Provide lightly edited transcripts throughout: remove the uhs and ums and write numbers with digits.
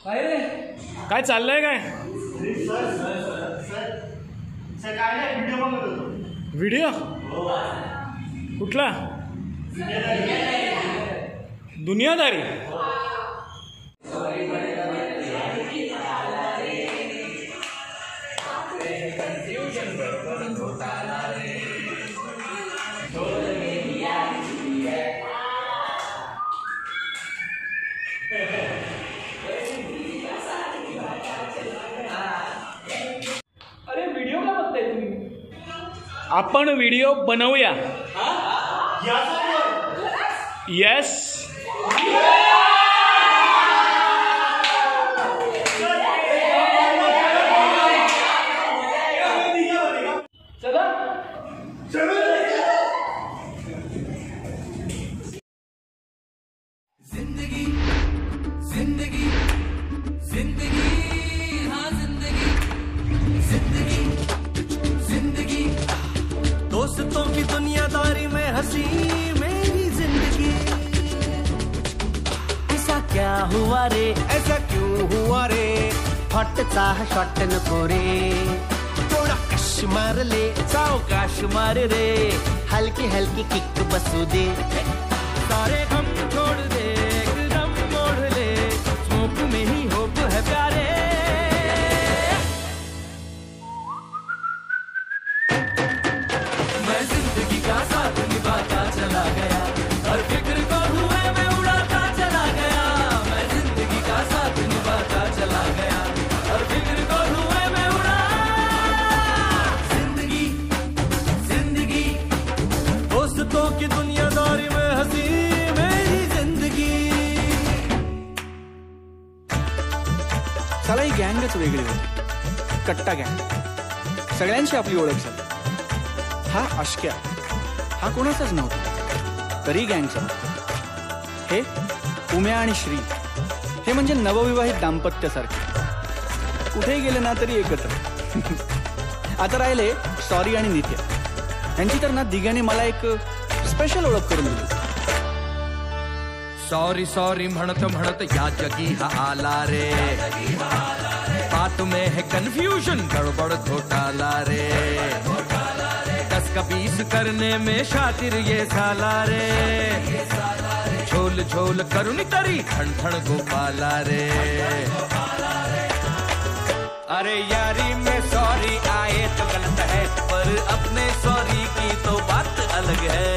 काय रे काय चाललंय काय? व्हिडिओ कुठला? दुनियादारी. अरे व्हिडिओ का बघताय तुम्ही? आपण व्हिडिओ बनवूया. येस. चला जिंदगी जिंदगी जिंदगी हाँ जिंदगी जिंदगी जिंदगी दोस्तों की दुनियादारी में हंसी मेरी जिंदगी. ऐसा क्या हुआ रे, ऐसा क्यों हुआ रे, हॉटचा शॉट नको रे, थोडा कश मार ले, सावकाश मार रे, हलकी हलकी किक बसू दे, सारे गम छोड़ दे, एकदम मोड़ ले, स्मोक में ही होप है प्यारे. मैं जिंदगी का साथ निभाता चला गया, हर फिक्र को हुए मैं उड़ाता चला गया. मैं जिंदगी का साथ निभाता चला गया, हर फिक्र को हुए मैं उड़ा. जिंदगी जिंदगी दोस्तों की दुनियादारी में हंसी मेरी जिंदगी. साला ही गँगच वेगळी होती. कट्टा गँग. सगळ्यांची आपली ओळख झाली. हा अश्क्या हा कोणाचाच नव्हता, तरी गँग समजतो. हे उम्या आणि श्री हे म्हणजे नवविवाहित दाम्पत्यासारखे. कुठेही गेले ना तरी एकत्र. आता राहिले सॉरी आणि नित्या. यांची तर ना दिघ्याने मला एक स्पेशल ओळख करून दिली. सॉरी सॉरी म्हणत म्हणत या जगी हा आला रे, बात में है कंफ्यूजन गड़बड़ घोटाला रे, 10 का 20 करने में शातिर ये साला रे, झोल झोल करुणी तरी ठण ठण गोपाला रे. अरे यारी में सॉरी आए तो गलत है, पर अपने सॉरी की तो बात अलग है.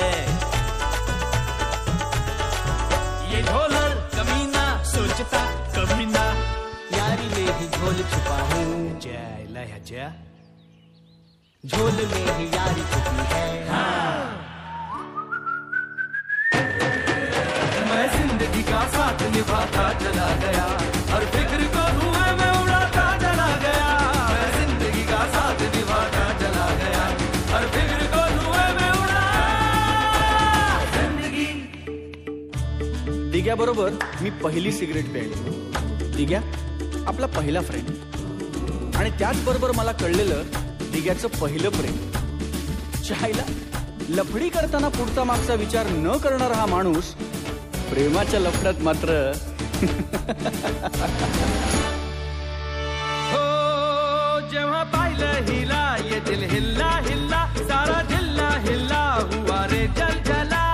ये झोलर कमीना सोचता कभी ना, यारी में ही झोल छुपा हूँ. जय लया जय, झोल में ही यारी छुपी है. मैं जिंदगी का साथ निभाता चला गया, हर फिक्र को हुए मैं उड़ाता चला गया. मैं जिंदगी का साथ निभाता चला गया, हर फिक्र को हुए मैं उड़ा. जिंदगी दिघ्याबरोबर मी पहिली सिगरेट प्यायली. दिघ्या आपला पहिला फ्रेंड. आणि त्याचबरोबर मला कळलेलं दिघ्याचं पहिलं प्रेम. चायला लफडी करताना पुढचा मागचा विचार न करणारा हा माणूस प्रेमाच्या लफड्यात मात्र हो जेव्हा पाहिलं हिला ये दिल हिल्ला हिल्ला, सारा जिल्हा हिल्ला हुआ रे जल जला.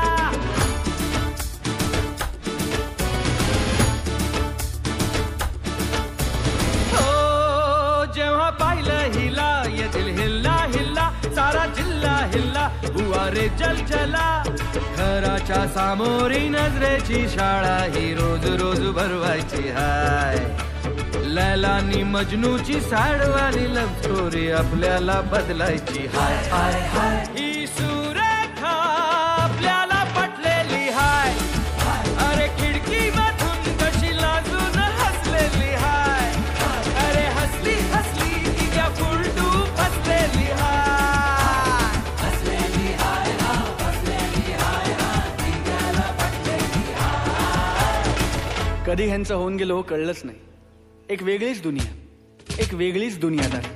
हो जेव्हा पाहिलं हिला ये दिल हिल्ला हिल्ला, सारा जिल्हा हिल्ला हुआ रे जल जला. घराच्या सामोरी नजरेची शाळा ही रोज रोज भरवायची हाय. लैलानी मजनूची सॅडवाली लव स्टोरी आपल्याला बदलायची हाय हाय हाय. ही सुरेखा आपल्याला पटलेली हाय. अरे खिडकी मधून कशी लाजून हसलेली हाय. अरे हसली हसली तिच्या फुलटू फसलेली हाय. हसलेली हाय ना, हसलेली हाय ना, तिच्याला पटलेली हाय. कधी ह्यांचं होऊन गेलो कळलंच नाही. एक वेगळीच दुनिया, एक वेगळीच दुनियादारी.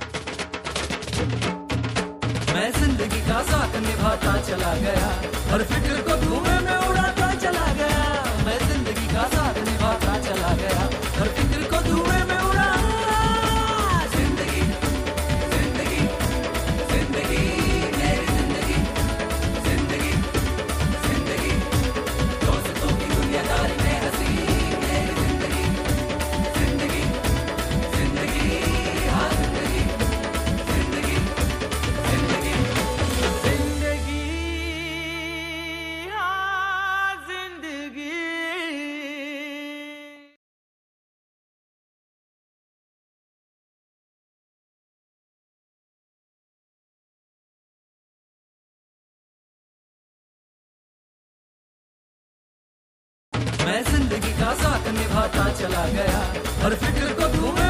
मैं जिंदगी का साथ निभाता चला गया, हर फिक्र को धुएं में उड़ाता चला गया. मैं जिंदगी का साथ निभाता चला गया, हर फिक्र को धुएं जिंदगी का साथ निभाता चला गया, हर फिक्र को तूने